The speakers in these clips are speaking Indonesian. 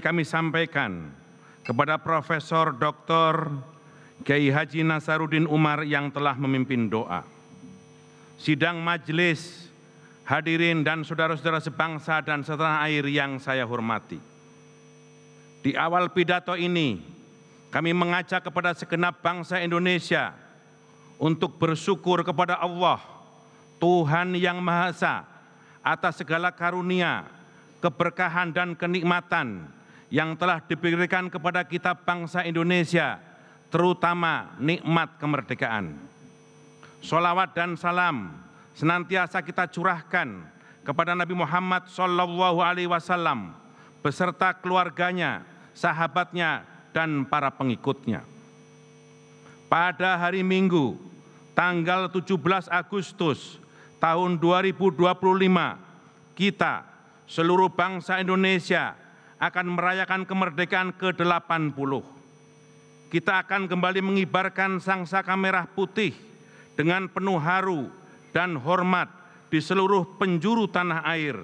kami sampaikan kepada Profesor Dr. Kiai Haji Nasaruddin Umar yang telah memimpin doa. Sidang majelis, hadirin dan saudara-saudara sebangsa dan setanah air yang saya hormati. Di awal pidato ini, kami mengajak kepada segenap bangsa Indonesia untuk bersyukur kepada Allah, Tuhan yang Maha Esa, atas segala karunia, keberkahan dan kenikmatan yang telah diberikan kepada kita bangsa Indonesia, terutama nikmat kemerdekaan. Sholawat dan salam senantiasa kita curahkan kepada Nabi Muhammad SAW beserta keluarganya, sahabatnya, dan para pengikutnya. Pada hari Minggu, tanggal 17 Agustus tahun 2025, kita, seluruh bangsa Indonesia, akan merayakan kemerdekaan ke-80. Kita akan kembali mengibarkan sangsaka merah putih dengan penuh haru dan hormat di seluruh penjuru tanah air.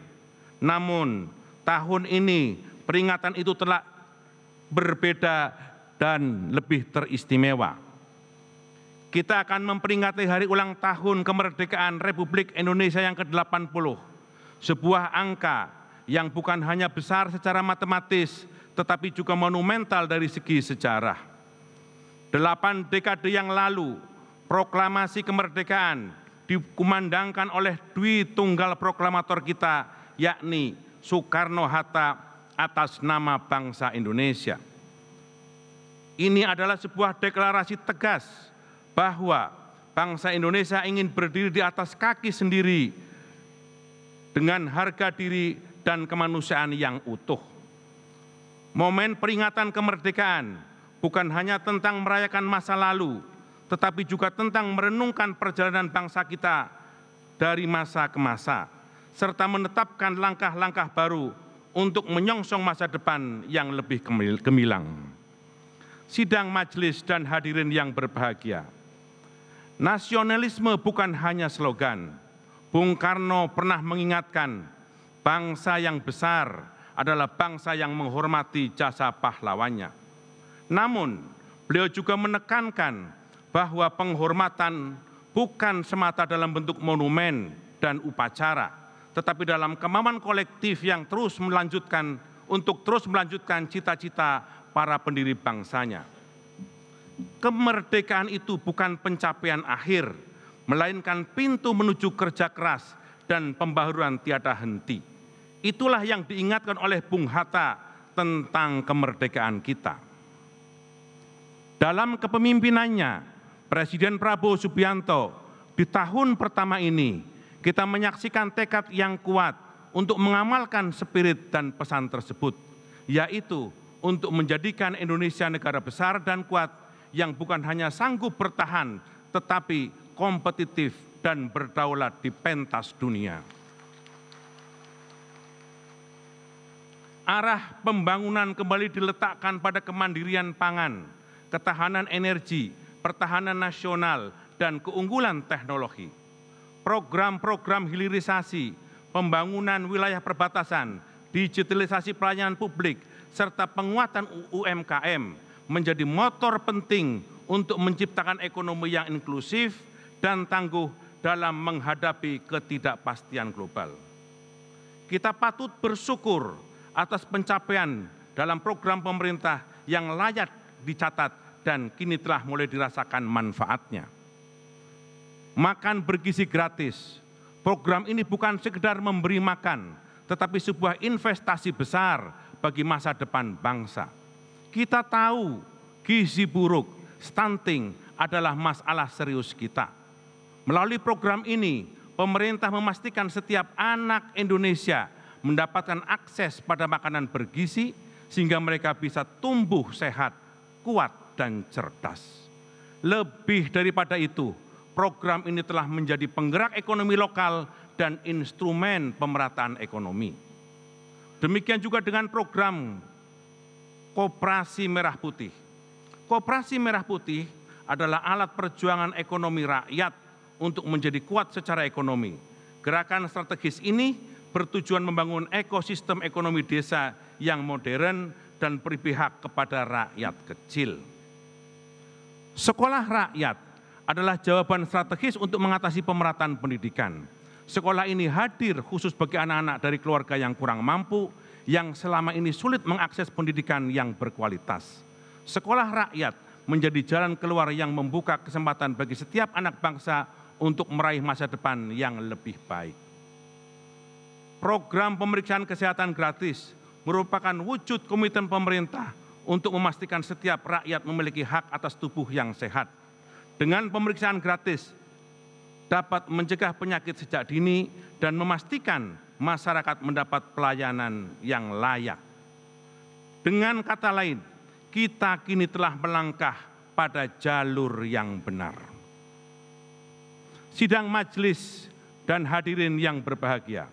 Namun, tahun ini peringatan itu telah berbeda dan lebih teristimewa. Kita akan memperingati hari ulang tahun kemerdekaan Republik Indonesia yang ke-80, sebuah angka yang bukan hanya besar secara matematis, tetapi juga monumental dari segi sejarah. 8 dekade yang lalu, proklamasi kemerdekaan dikumandangkan oleh Dwi Tunggal Proklamator kita, yakni Soekarno-Hatta, atas nama bangsa Indonesia. Ini adalah sebuah deklarasi tegas bahwa bangsa Indonesia ingin berdiri di atas kaki sendiri dengan harga diri dan kemanusiaan yang utuh. Momen peringatan kemerdekaan bukan hanya tentang merayakan masa lalu, tetapi juga tentang merenungkan perjalanan bangsa kita dari masa ke masa, serta menetapkan langkah-langkah baru untuk menyongsong masa depan yang lebih gemilang. Sidang majelis dan hadirin yang berbahagia, nasionalisme bukan hanya slogan. Bung Karno pernah mengingatkan, bangsa yang besar adalah bangsa yang menghormati jasa pahlawannya. Namun, beliau juga menekankan bahwa penghormatan bukan semata dalam bentuk monumen dan upacara, tetapi dalam kemauan kolektif yang terus melanjutkan cita-cita para pendiri bangsanya. Kemerdekaan itu bukan pencapaian akhir, melainkan pintu menuju kerja keras dan pembaharuan tiada henti. Itulah yang diingatkan oleh Bung Hatta tentang kemerdekaan kita. Dalam kepemimpinannya, Presiden Prabowo Subianto di tahun pertama ini, kita menyaksikan tekad yang kuat untuk mengamalkan spirit dan pesan tersebut, yaitu untuk menjadikan Indonesia negara besar dan kuat yang bukan hanya sanggup bertahan, tetapi kompetitif dan berdaulat di pentas dunia. Arah pembangunan kembali diletakkan pada kemandirian pangan, ketahanan energi, pertahanan nasional, dan keunggulan teknologi. Program-program hilirisasi, pembangunan wilayah perbatasan, digitalisasi pelayanan publik, serta penguatan UMKM menjadi motor penting untuk menciptakan ekonomi yang inklusif dan tangguh dalam menghadapi ketidakpastian global. Kita patut bersyukur atas pencapaian dalam program pemerintah yang layak dicatat dan kini telah mulai dirasakan manfaatnya. Makan bergizi gratis. Program ini bukan sekedar memberi makan, tetapi sebuah investasi besar bagi masa depan bangsa. Kita tahu gizi buruk, stunting adalah masalah serius kita. Melalui program ini, pemerintah memastikan setiap anak Indonesia mendapatkan akses pada makanan bergizi sehingga mereka bisa tumbuh sehat, kuat, dan cerdas. Lebih daripada itu, program ini telah menjadi penggerak ekonomi lokal dan instrumen pemerataan ekonomi. Demikian juga dengan program Koperasi Merah Putih. Koperasi Merah Putih adalah alat perjuangan ekonomi rakyat untuk menjadi kuat secara ekonomi. Gerakan strategis ini bertujuan membangun ekosistem ekonomi desa yang modern dan berpihak kepada rakyat kecil. Sekolah rakyat adalah jawaban strategis untuk mengatasi pemerataan pendidikan. Sekolah ini hadir khusus bagi anak-anak dari keluarga yang kurang mampu, yang selama ini sulit mengakses pendidikan yang berkualitas. Sekolah rakyat menjadi jalan keluar yang membuka kesempatan bagi setiap anak bangsa untuk meraih masa depan yang lebih baik. Program pemeriksaan kesehatan gratis merupakan wujud komitmen pemerintah untuk memastikan setiap rakyat memiliki hak atas tubuh yang sehat. Dengan pemeriksaan gratis dapat mencegah penyakit sejak dini dan memastikan masyarakat mendapat pelayanan yang layak. Dengan kata lain, kita kini telah melangkah pada jalur yang benar. Sidang majelis dan hadirin yang berbahagia,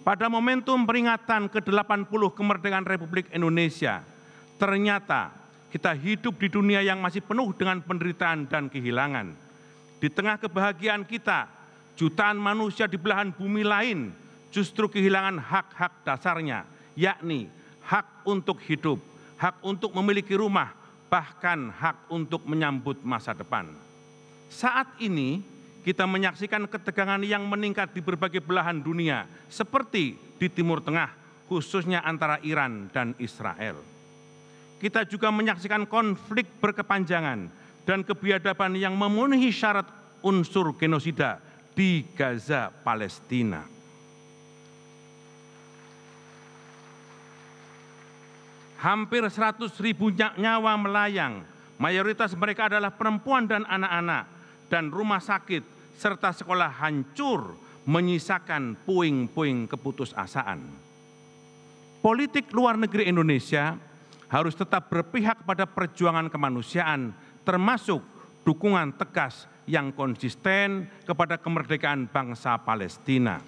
pada momentum peringatan ke-80 kemerdekaan Republik Indonesia, ternyata kita hidup di dunia yang masih penuh dengan penderitaan dan kehilangan. Di tengah kebahagiaan kita, jutaan manusia di belahan bumi lain justru kehilangan hak-hak dasarnya, yakni hak untuk hidup, hak untuk memiliki rumah, bahkan hak untuk menyambut masa depan. Saat ini kita menyaksikan ketegangan yang meningkat di berbagai belahan dunia, seperti di Timur Tengah, khususnya antara Iran dan Israel. Kita juga menyaksikan konflik berkepanjangan dan kebiadaban yang memenuhi syarat unsur genosida di Gaza, Palestina. Hampir 100.000 nyawa melayang, mayoritas mereka adalah perempuan dan anak-anak, dan rumah sakit serta sekolah hancur menyisakan puing-puing keputusasaan. Politik luar negeri Indonesia harus tetap berpihak pada perjuangan kemanusiaan, termasuk dukungan tegas yang konsisten kepada kemerdekaan bangsa Palestina.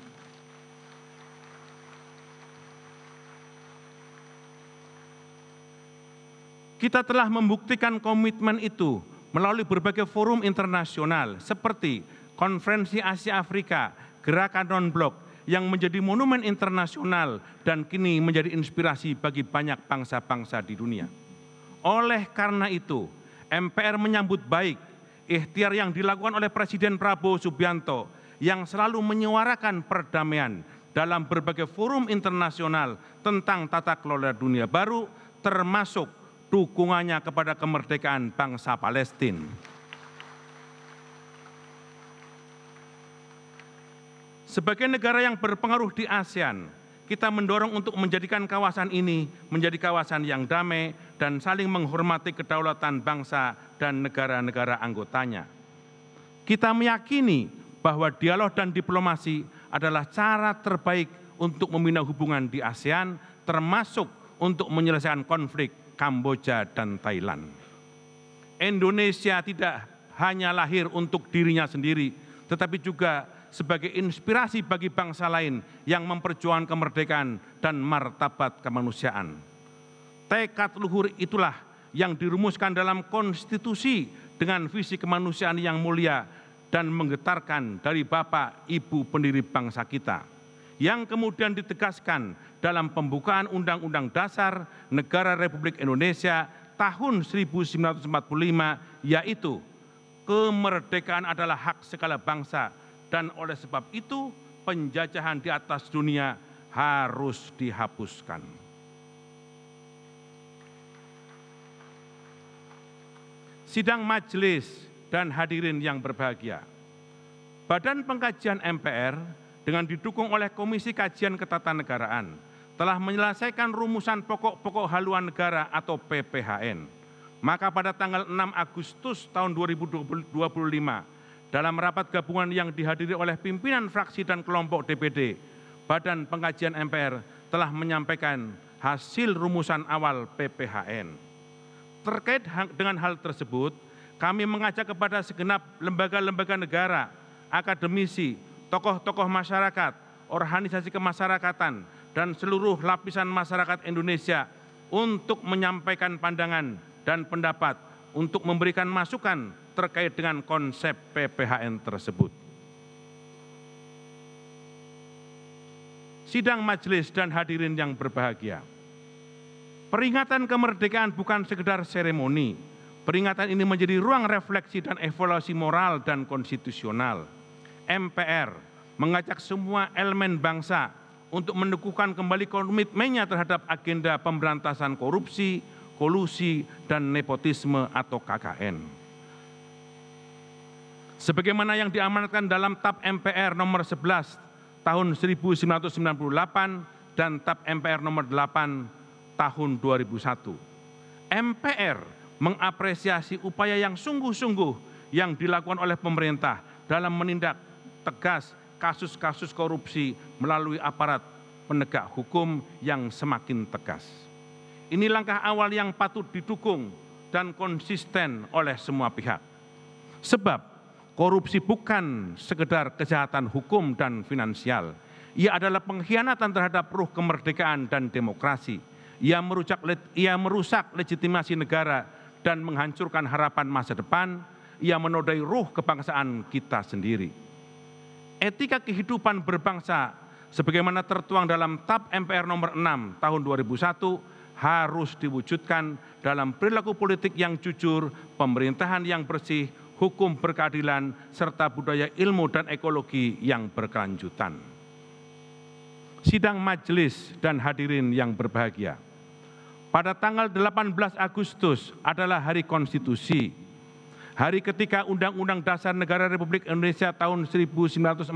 Kita telah membuktikan komitmen itu melalui berbagai forum internasional seperti Konferensi Asia Afrika, Gerakan Non-Blok yang menjadi monumen internasional dan kini menjadi inspirasi bagi banyak bangsa-bangsa di dunia. Oleh karena itu, MPR menyambut baik ikhtiar yang dilakukan oleh Presiden Prabowo Subianto yang selalu menyuarakan perdamaian dalam berbagai forum internasional tentang tata kelola dunia baru, termasuk dukungannya kepada kemerdekaan bangsa Palestina. Sebagai negara yang berpengaruh di ASEAN, kita mendorong untuk menjadikan kawasan ini menjadi kawasan yang damai dan saling menghormati kedaulatan bangsa dan negara-negara anggotanya. Kita meyakini bahwa dialog dan diplomasi adalah cara terbaik untuk membina hubungan di ASEAN, termasuk untuk menyelesaikan konflik Kamboja dan Thailand. Indonesia tidak hanya lahir untuk dirinya sendiri, tetapi juga sebagai inspirasi bagi bangsa lain yang memperjuangkan kemerdekaan dan martabat kemanusiaan. Tekad luhur itulah yang dirumuskan dalam konstitusi dengan visi kemanusiaan yang mulia dan menggetarkan dari Bapak Ibu pendiri bangsa kita, yang kemudian ditegaskan dalam pembukaan Undang-Undang Dasar Negara Republik Indonesia tahun 1945, yaitu kemerdekaan adalah hak segala bangsa, dan oleh sebab itu penjajahan di atas dunia harus dihapuskan. Sidang majelis dan hadirin yang berbahagia, Badan Pengkajian MPR dengan didukung oleh Komisi Kajian Ketatanegaraan telah menyelesaikan rumusan pokok-pokok haluan negara atau PPHN. Maka pada tanggal 6 Agustus tahun 2025, dalam rapat gabungan yang dihadiri oleh pimpinan fraksi dan kelompok DPD, Badan Pengkajian MPR telah menyampaikan hasil rumusan awal PPHN. Terkait dengan hal tersebut, kami mengajak kepada segenap lembaga-lembaga negara, akademisi, tokoh-tokoh masyarakat, organisasi kemasyarakatan, dan seluruh lapisan masyarakat Indonesia untuk menyampaikan pandangan dan pendapat untuk memberikan masukan terkait dengan konsep PPHN tersebut. Sidang majelis dan hadirin yang berbahagia, Peringatan kemerdekaan bukan sekedar seremoni. Peringatan ini menjadi ruang refleksi dan evaluasi moral dan konstitusional. MPR mengajak semua elemen bangsa untuk meneguhkan kembali komitmennya terhadap agenda pemberantasan korupsi, kolusi, dan nepotisme atau KKN. Sebagaimana yang diamanatkan dalam TAP MPR nomor 11 tahun 1998 dan TAP MPR nomor 8 tahun 2001. MPR mengapresiasi upaya yang sungguh-sungguh yang dilakukan oleh pemerintah dalam menindak tegas kasus-kasus korupsi melalui aparat penegak hukum yang semakin tegas. Ini langkah awal yang patut didukung dan konsisten oleh semua pihak. Sebab korupsi bukan sekedar kejahatan hukum dan finansial. Ia adalah pengkhianatan terhadap ruh kemerdekaan dan demokrasi. Ia merusak legitimasi negara dan menghancurkan harapan masa depan. Ia menodai ruh kebangsaan kita sendiri. Etika kehidupan berbangsa sebagaimana tertuang dalam TAP MPR nomor 6 tahun 2001 harus diwujudkan dalam perilaku politik yang jujur, pemerintahan yang bersih, hukum berkeadilan, serta budaya ilmu dan ekologi yang berkelanjutan. Sidang majelis dan hadirin yang berbahagia. Pada tanggal 18 Agustus adalah Hari Konstitusi, hari ketika Undang-Undang Dasar Negara Republik Indonesia tahun 1945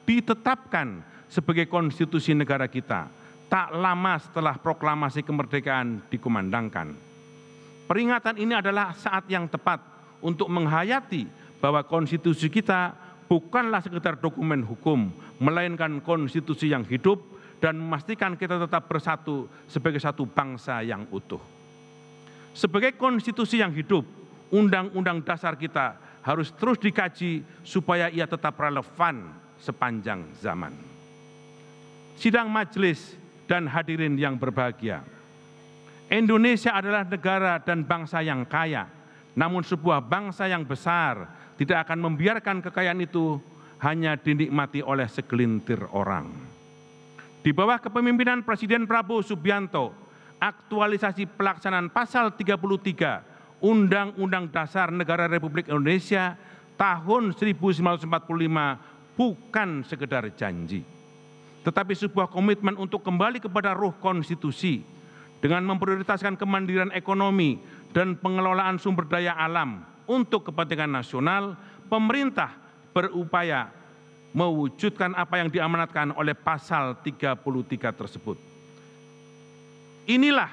ditetapkan sebagai konstitusi negara kita, tak lama setelah proklamasi kemerdekaan dikumandangkan. Peringatan ini adalah saat yang tepat untuk menghayati bahwa konstitusi kita bukanlah sekedar dokumen hukum, melainkan konstitusi yang hidup dan memastikan kita tetap bersatu sebagai satu bangsa yang utuh. Sebagai konstitusi yang hidup, Undang-Undang Dasar kita harus terus dikaji supaya ia tetap relevan sepanjang zaman. Sidang majelis dan hadirin yang berbahagia. Indonesia adalah negara dan bangsa yang kaya, namun sebuah bangsa yang besar tidak akan membiarkan kekayaan itu hanya dinikmati oleh segelintir orang. Di bawah kepemimpinan Presiden Prabowo Subianto, aktualisasi pelaksanaan pasal 33 Undang-Undang Dasar Negara Republik Indonesia tahun 1945 bukan sekedar janji, tetapi sebuah komitmen untuk kembali kepada ruh konstitusi dengan memprioritaskan kemandirian ekonomi dan pengelolaan sumber daya alam untuk kepentingan nasional. Pemerintah berupaya mewujudkan apa yang diamanatkan oleh pasal 33 tersebut. Inilah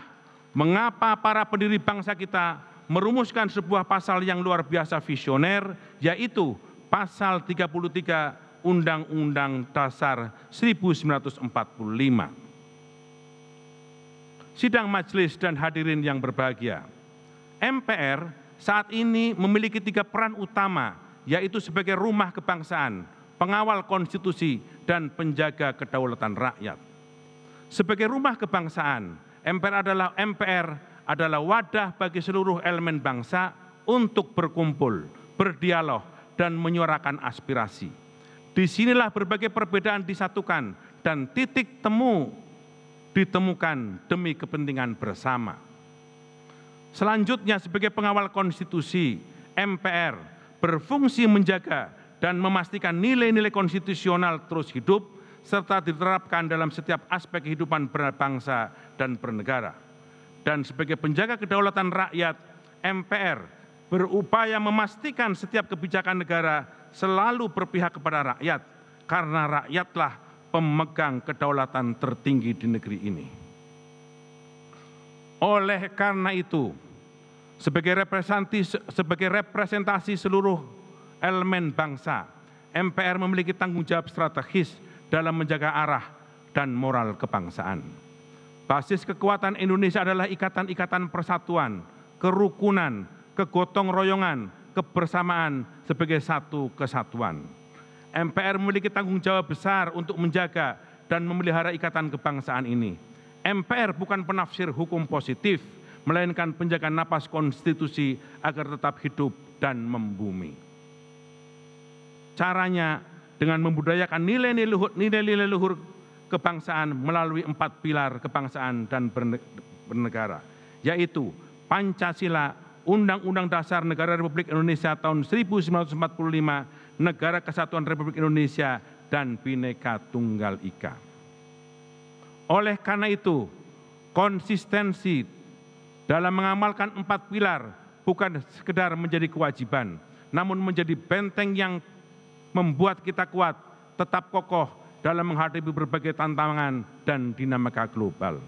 mengapa para pendiri bangsa kita merumuskan sebuah pasal yang luar biasa visioner, yaitu pasal 33 Undang-Undang Dasar 1945. Sidang majelis dan hadirin yang berbahagia. MPR saat ini memiliki 3 peran utama, yaitu sebagai rumah kebangsaan, pengawal konstitusi, dan penjaga kedaulatan rakyat. Sebagai rumah kebangsaan, MPR adalah wadah bagi seluruh elemen bangsa untuk berkumpul, berdialog, dan menyuarakan aspirasi. Disinilah berbagai perbedaan disatukan dan titik temu ditemukan demi kepentingan bersama. Selanjutnya, sebagai pengawal konstitusi, MPR berfungsi menjaga dan memastikan nilai-nilai konstitusional terus hidup serta diterapkan dalam setiap aspek kehidupan berbangsa dan bernegara. Dan sebagai penjaga kedaulatan rakyat, MPR berupaya memastikan setiap kebijakan negara selalu berpihak kepada rakyat, karena rakyatlah pemegang kedaulatan tertinggi di negeri ini. Oleh karena itu, sebagai representasi seluruh elemen bangsa, MPR memiliki tanggung jawab strategis dalam menjaga arah dan moral kebangsaan. Basis kekuatan Indonesia adalah ikatan-ikatan persatuan, kerukunan, kegotong royongan, kebersamaan sebagai satu kesatuan. MPR memiliki tanggung jawab besar untuk menjaga dan memelihara ikatan kebangsaan ini. MPR bukan penafsir hukum positif, melainkan penjaga napas konstitusi agar tetap hidup dan membumi. Caranya dengan membudayakan nilai-nilai luhur kebangsaan melalui 4 pilar kebangsaan dan bernegara, yaitu Pancasila, Undang-Undang Dasar Negara Republik Indonesia tahun 1945, Negara Kesatuan Republik Indonesia, dan Bhinneka Tunggal Ika. Oleh karena itu, konsistensi dalam mengamalkan 4 pilar bukan sekedar menjadi kewajiban, namun menjadi benteng yang membuat kita kuat, tetap kokoh dalam menghadapi berbagai tantangan dan dinamika global.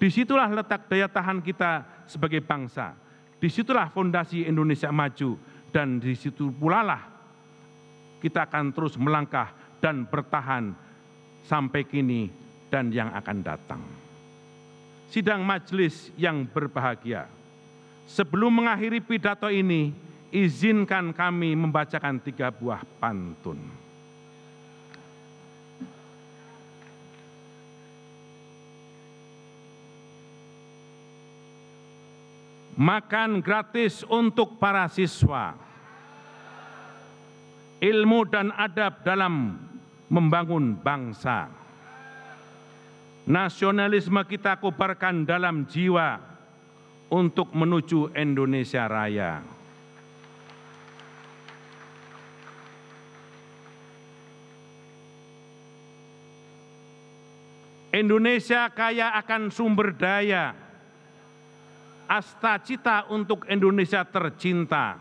Disitulah letak daya tahan kita sebagai bangsa. Disitulah fondasi Indonesia maju, dan disitu pula lah kita akan terus melangkah dan bertahan sampai kini dan yang akan datang. Sidang majelis yang berbahagia, sebelum mengakhiri pidato ini, izinkan kami membacakan 3 buah pantun. Makan gratis untuk para siswa. Ilmu dan adab dalam membangun bangsa. Nasionalisme kita kobarkan dalam jiwa untuk menuju Indonesia Raya. Indonesia kaya akan sumber daya. Asta cita untuk Indonesia tercinta.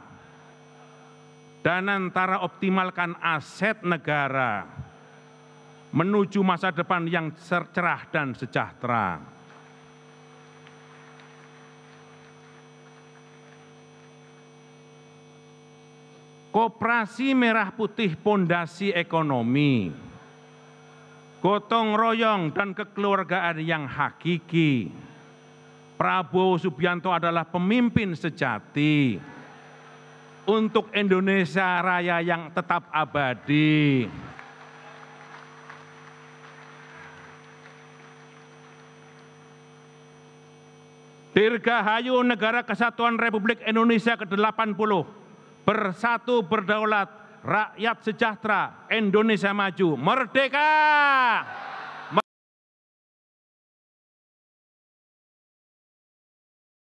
Danantara optimalkan aset negara menuju masa depan yang cerah dan sejahtera. Koperasi merah putih pondasi ekonomi, gotong royong dan kekeluargaan yang hakiki. Prabowo Subianto adalah pemimpin sejati untuk Indonesia Raya yang tetap abadi. Dirgahayu Negara Kesatuan Republik Indonesia ke-80, bersatu berdaulat, rakyat sejahtera, Indonesia maju, merdeka!